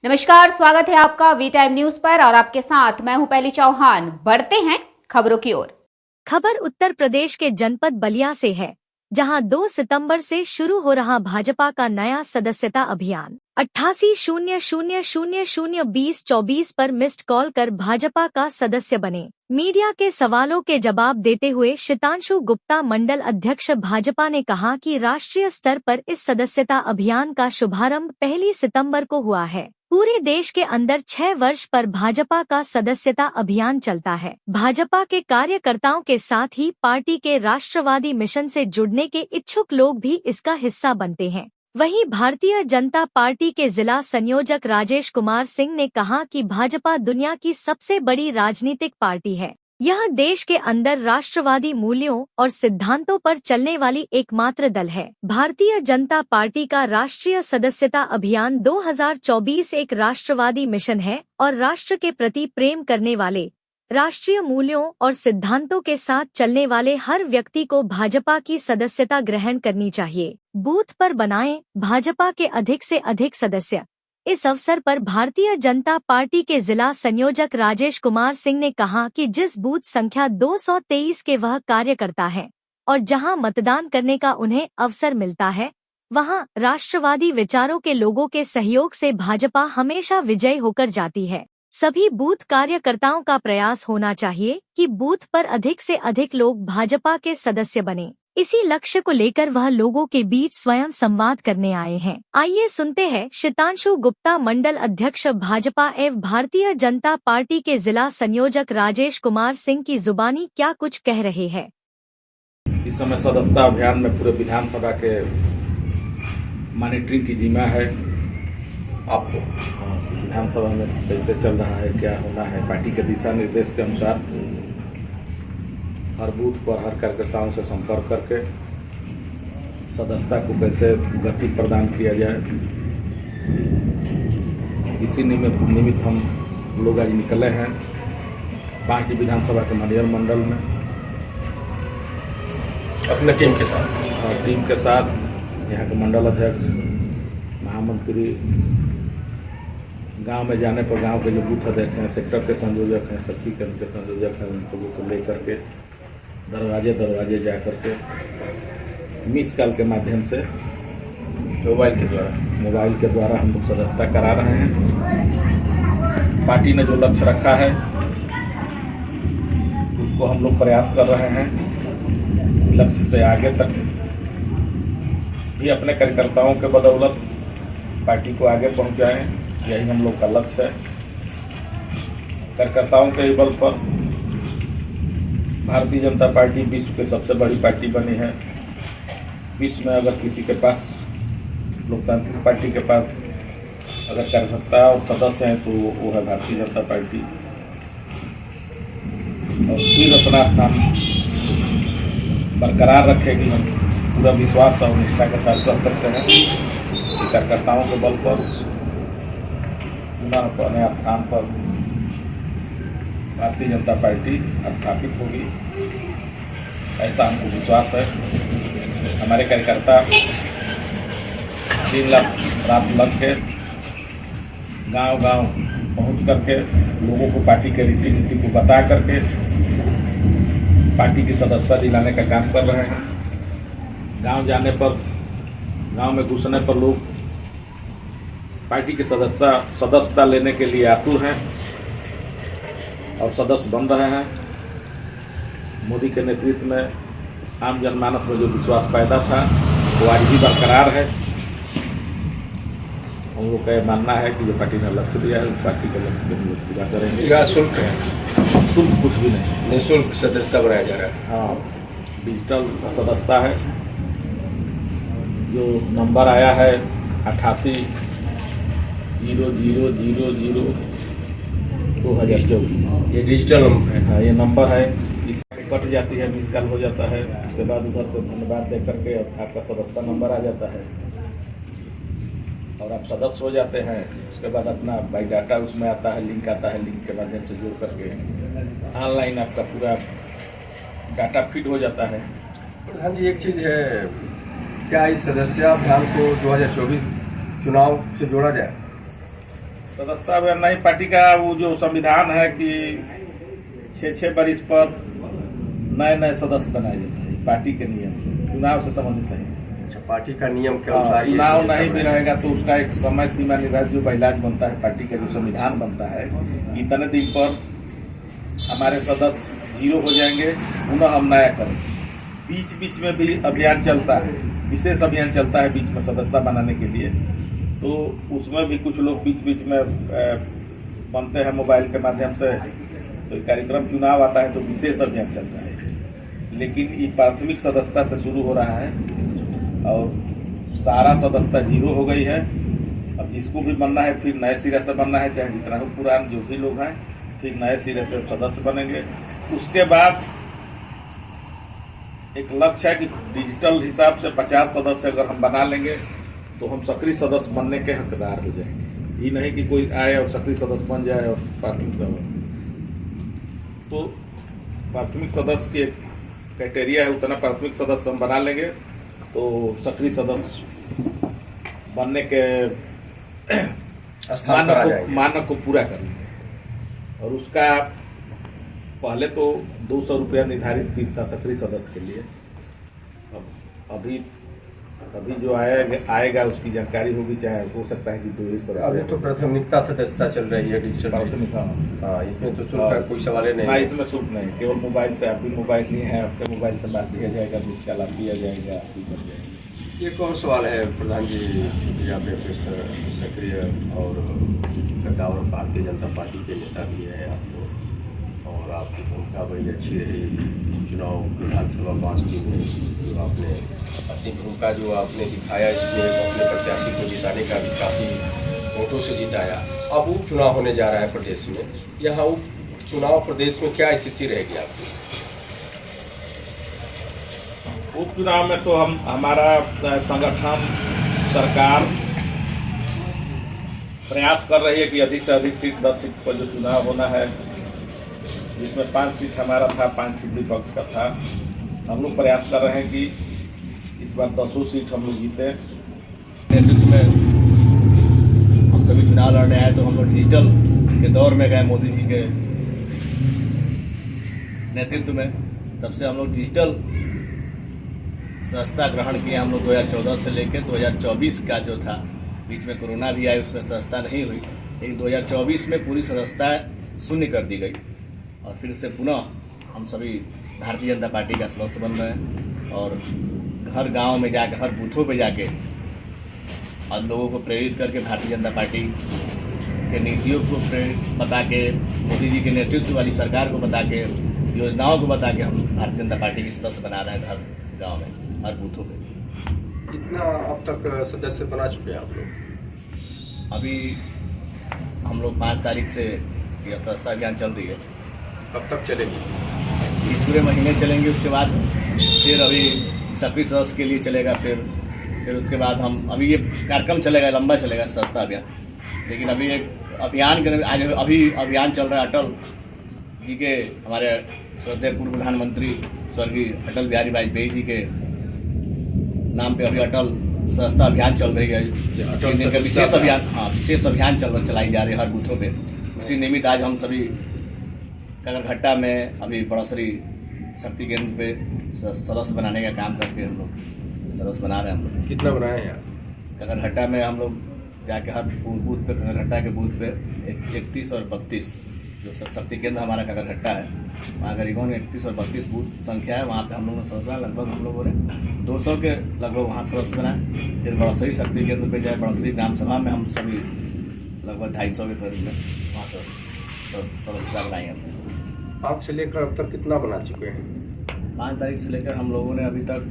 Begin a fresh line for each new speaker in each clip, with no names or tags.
नमस्कार, स्वागत है आपका वी टाइम न्यूज पर और आपके साथ मैं हूं पहली चौहान। बढ़ते हैं खबरों की ओर।
खबर उत्तर प्रदेश के जनपद बलिया से है, जहां 2 सितंबर से शुरू हो रहा भाजपा का नया सदस्यता अभियान 8800002024 पर मिस्ड कॉल कर भाजपा का सदस्य बने। मीडिया के सवालों के जवाब देते हुए शीतांशु गुप्ता मंडल अध्यक्ष भाजपा ने कहा कि राष्ट्रीय स्तर पर इस सदस्यता अभियान का शुभारंभ 1 सितंबर को हुआ है। पूरे देश के अंदर 6 वर्ष पर भाजपा का सदस्यता अभियान चलता है। भाजपा के कार्यकर्ताओं के साथ ही पार्टी के राष्ट्रवादी मिशन से जुड़ने के इच्छुक लोग भी इसका हिस्सा बनते हैं। वहीं भारतीय जनता पार्टी के जिला संयोजक राजेश कुमार सिंह ने कहा कि भाजपा दुनिया की सबसे बड़ी राजनीतिक पार्टी है। यह देश के अंदर राष्ट्रवादी मूल्यों और सिद्धांतों पर चलने वाली एकमात्र दल है। भारतीय जनता पार्टी का राष्ट्रीय सदस्यता अभियान 2024 एक राष्ट्रवादी मिशन है और राष्ट्र के प्रति प्रेम करने वाले, राष्ट्रीय मूल्यों और सिद्धांतों के साथ चलने वाले हर व्यक्ति को भाजपा की सदस्यता ग्रहण करनी चाहिए। बूथ पर बनाएं भाजपा के अधिक से अधिक सदस्य। इस अवसर पर भारतीय जनता पार्टी के जिला संयोजक राजेश कुमार सिंह ने कहा कि जिस बूथ संख्या 223 के वह कार्यकर्ता हैं और जहां मतदान करने का उन्हें अवसर मिलता है, वहां राष्ट्रवादी विचारों के लोगों के सहयोग से भाजपा हमेशा विजयी होकर जाती है। सभी बूथ कार्यकर्ताओं का प्रयास होना चाहिए कि बूथ पर अधिक से अधिक लोग भाजपा के सदस्य बने। इसी लक्ष्य को लेकर वह लोगों के बीच स्वयं संवाद करने आए हैं। आइए सुनते हैं शीतांशु गुप्ता मंडल अध्यक्ष भाजपा एवं भारतीय जनता पार्टी के जिला संयोजक राजेश कुमार सिंह की जुबानी क्या कुछ कह रहे हैं।
इस समय सदस्यता अभियान में पूरे विधानसभा के मॉनिटरिंग की जिम्मा है। आपको विधानसभा में कैसे चल रहा है, क्या होना है, पार्टी के दिशा निर्देश के अनुसार हर बूथ पर हर कार्यकर्ताओं से संपर्क करके सदस्यता को कैसे गति प्रदान किया जाए, इसी निमित्त हम लोग आज निकले हैं पार्टी विधानसभा के मनियर मंडल में अपने टीम के साथ यहाँ के मंडल अध्यक्ष, महामंत्री, गांव में जाने पर गांव के जो बूथ अध्यक्ष हैं, सेक्टर के संयोजक हैं, शक्ति केंद्र के संयोजक हैं, उन लोगों को लेकर के दरवाजे जा करके मिस कॉल के माध्यम से मोबाइल के द्वारा हम लोग सदस्यता करा रहे हैं। पार्टी ने जो लक्ष्य रखा है उसको हम लोग प्रयास कर रहे हैं, लक्ष्य से आगे तक भी अपने कार्यकर्ताओं के बदौलत पार्टी को आगे पहुंचाएं, यही हम लोग का लक्ष्य है। कार्यकर्ताओं के बल पर भारतीय जनता पार्टी विश्व की सबसे बड़ी पार्टी बनी है। विश्व में अगर किसी के पास, लोकतांत्रिक पार्टी के पास अगर कार्यकर्ता और सदस्य हैं तो वो है भारतीय जनता पार्टी। और फिर अपना स्थान बरकरार रखेगी। हम पूरा विश्वास और निष्ठा के साथ कह सकते हैं कि कार्यकर्ताओं के बल पर पुनः अपने स्थान पर भारतीय जनता पार्टी स्थापित होगी, ऐसा हमको विश्वास है। हमारे कार्यकर्ता दिन रात लग के गांव पहुंच करके लोगों को पार्टी के रीति नीति को बता करके पार्टी की सदस्यता दिलाने का काम कर रहे हैं। गांव जाने पर, गांव में घुसने पर लोग पार्टी की सदस्यता लेने के लिए आतुर हैं और सदस्य बन रहे हैं। मोदी के नेतृत्व में आम जनमानस में जो विश्वास पैदा था वो आज भी बरकरार है। हम लोग का मानना है कि जो पार्टी ने लक्ष्य दिया है उस पार्टी के लक्ष्य को हम लोग पूरा करेंगे।
शुल्क है,
शुल्क कुछ भी नहीं,
निःशुल्क सदस्यता बनाया जा रहा है।
हाँ, डिजिटल सदस्यता है। जो नंबर आया है 8800002024,
ये डिजिटल नंबर है।
हाँ, ये नंबर है। इस कट जाती है, मिस कॉल हो जाता है, उसके बाद उधर से धन्यवाद दे करके आपका सदस्यता नंबर आ जाता है और आप सदस्य हो जाते हैं। उसके बाद अपना बायोडाटा उसमें आता है, लिंक आता है, लिंक के माध्यम से जोड़ करके ऑनलाइन आपका पूरा डाटा फीड हो जाता है।
प्रधान जी, एक चीज़ है, क्या इस सदस्यता अभियान को 2024 चुनाव से जोड़ा जाए?
सदस्यता अभियान नहीं, पार्टी का वो जो संविधान है कि 6 बरिस पर नए नए सदस्य बनाए जाते हैं, पार्टी के नियम से, चुनाव से संबंधित नहीं।
अच्छा, पार्टी का नियम के अनुसार ये
चुनाव
सदस्यता
नहीं भी
बनेगा।
रहेगा तो उसका एक समय सीमा निर्धारित जो बैलाज बनता है, पार्टी का जो संविधान बनता है, इतने दिन पर हमारे सदस्य 0 हो जाएंगे, पुनः हम नया करेंगे। बीच बीच में भी अभियान चलता है, विशेष अभियान चलता है बीच में सदस्यता बनाने के लिए, तो उसमें भी कुछ लोग बीच बीच में बनते हैं मोबाइल के माध्यम से। तो कार्यक्रम चुनाव आता है तो विशेष अभियान चलता है, लेकिन ये प्राथमिक सदस्यता से शुरू हो रहा है और सारा सदस्यता 0 हो गई है। अब जिसको भी बनना है फिर नए सिरे से बनना है, चाहे जितना भी पुरान जो भी लोग हैं, फिर नए सिरे से सदस्य बनेंगे। उसके बाद एक लक्ष्य है कि डिजिटल हिसाब से 50 सदस्य अगर हम बना लेंगे तो हम सक्रिय सदस्य बनने के हकदार हो जाएंगे। ये नहीं कि कोई आए और सक्रिय सदस्य बन जाए और प्राथमिक, तो प्राथमिक सदस्य के क्राइटेरिया है, उतना प्राथमिक सदस्य हम बना लेंगे तो सक्रिय सदस्य बनने के
स्थान पर आ जाएंगे।
मानक को पूरा कर लेंगे। और उसका पहले तो 200 रुपया निर्धारित फीस था सक्रिय सदस्य के लिए। अब अभी जो आएगा उसकी जानकारी होगी, चाहे हो सकता है कि 200
अभी तो प्राथमिकता सदस्यता चल रही है डिजिटल। हाँ, इसमें तो शुल्क का कोई सवाल नहीं है।
इसमें शुल्क नहीं, केवल मोबाइल से, आप भी मोबाइल लिए हैं, आपके मोबाइल से बात दिया जाएगा तो उसका लाभ दिया जाएगा, आप भी कर जाएगा।
एक और सवाल है प्रधान जी, यहाँ पे सक्रिय और कद्दावर भारतीय जनता पार्टी के नेता भी है आपको, और आपकी भूमिका बड़ी अच्छी रही चुनाव विधानसभा 5 में। जो आपने अपनी भूमिका जो आपने दिखाया, इसमें अपने प्रत्याशी को जिताने का भी काफ़ी वोटों से जिताया। अब उपचुनाव होने जा रहा है प्रदेश में, यहाँ उपचुनाव प्रदेश में क्या स्थिति रहेगी आपकी?
उपचुनाव में तो हमारा संगठन, सरकार प्रयास कर रही है कि अधिक से अधिक सीट, 10 सीट पर जो चुनाव होना है, जिसमें 5 सीट हमारा था, 5 सीट विपक्ष का था। हम लोग प्रयास कर रहे हैं कि इस बार 10 सीट हम लोग जीते।
नेतृत्व में हम सभी चुनाव लड़ने आए तो हम लोग डिजिटल के दौर में गए मोदी जी के नेतृत्व में। तब से हम लोग डिजिटल सदस्यता ग्रहण किए। हम लोग 2014 से लेकर 2024 का जो था, बीच में कोरोना भी आई, उसमें सदस्यता नहीं हुई, लेकिन 2024 में पूरी सदस्यता शून्य कर दी गई और फिर से पुनः हम सभी भारतीय जनता पार्टी का सदस्य बन रहे हैं और हर गांव में जाकर, हर बूथों पे जाके और लोगों को प्रेरित करके भारतीय जनता पार्टी के नीतियों को बता के, मोदी जी के नेतृत्व वाली सरकार को बता के, योजनाओं को बता के हम भारतीय जनता पार्टी के सदस्य बना रहे हैं हर गाँव में, हर बूथों पे।
कितना अब तक सदस्य बना चुके हैं आप लोग?
अभी हम लोग 5 तारीख से यह सदस्यता अभियान चल रही है।
कब तक चलेगी?
इस पूरे महीने चलेंगे, उसके बाद फिर अभी सक्रिय सदस्य के लिए चलेगा, फिर उसके बाद हम, अभी ये कार्यक्रम चलेगा, लंबा चलेगा सदस्यता अभियान, लेकिन अभी एक अभियान के आज अभी अभियान चल रहा है अटल जी के, हमारे श्रद्धेय पूर्व प्रधानमंत्री स्वर्गीय अटल बिहारी वाजपेयी जी के नाम पे अभी अटल सदस्यता अभियान चल रही है। विशेष अभियान, हाँ, विशेष अभियान चलाई जा रही है हर बूथों पे। उसी निमित्त आज हम सभी कगरघट्टा में अभी बड़ोसरी शक्ति केंद्र पे सदस्य बनाने का काम करके हम लोग सदस्य बना रहे हैं। हम लोग
कितना बनाए हैं आप?
कगरघट्टा में हम लोग जाके हर बूथ पे, कगरघट्टा के बूथ पे 31 और 32 जो शक्ति केंद्र हमारा कगरघट्टा है, वहाँ करीबन 31 और 32 बूथ संख्या है। वहाँ पे हम लोगों ने सदस्य बनाया, लगभग हम लोगों ने 200 के लगभग वहाँ सदस्य बनाए। फिर बड़ोसरी शक्ति केंद्र पे जाए, बड़ोसरी ग्राम सभा में हम सभी लगभग 250 के करीब में वहाँ सदस्यता बनाई हमने।
5 से लेकर अब तक कितना बना चुके हैं?
5 तारीख से लेकर हम लोगों ने अभी तक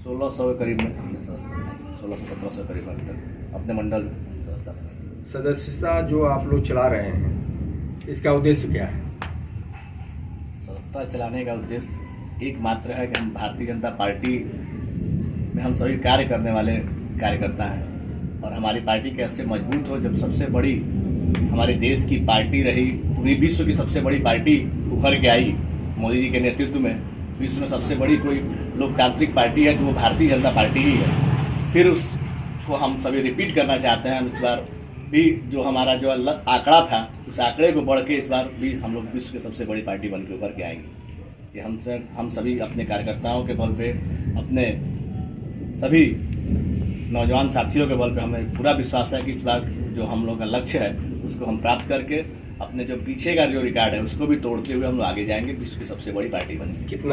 1600 के करीब में हमने सदस्यता बनाई, 1600-1700 करीब अभी तक अपने मंडल में सदस्यता बनाई।
सदस्यता जो आप लोग चला रहे हैं, इसका उद्देश्य क्या है?
सदस्यता चलाने का उद्देश्य एकमात्र है कि हम भारतीय जनता पार्टी में हम सभी कार्य करने वाले कार्यकर्ता हैं और हमारी पार्टी कैसे मजबूत हो। जब सबसे बड़ी हमारे देश की पार्टी रही, पूरी विश्व की सबसे बड़ी पार्टी उभर के आई मोदी जी के नेतृत्व में, विश्व में सबसे बड़ी कोई लोकतांत्रिक पार्टी है तो वो भारतीय जनता पार्टी ही है। फिर उसको हम सभी रिपीट करना चाहते हैं। हम इस बार भी जो हमारा जो आंकड़ा था उस आंकड़े को बढ़ के इस बार भी हम लोग विश्व की सबसे बड़ी पार्टी बन के उभर के आएंगे। ये हम सभी अपने कार्यकर्ताओं के बल पे, अपने सभी नौजवान साथियों के बल पे हमें पूरा विश्वास है कि इस बार जो हम लोग का लक्ष्य है उसको हम प्राप्त करके अपने जो पीछे का जो रिकॉर्ड है उसको भी तोड़ते हुए हम लोग आगे जाएंगे, विश्व की सबसे बड़ी पार्टी बनेंगे।
कितना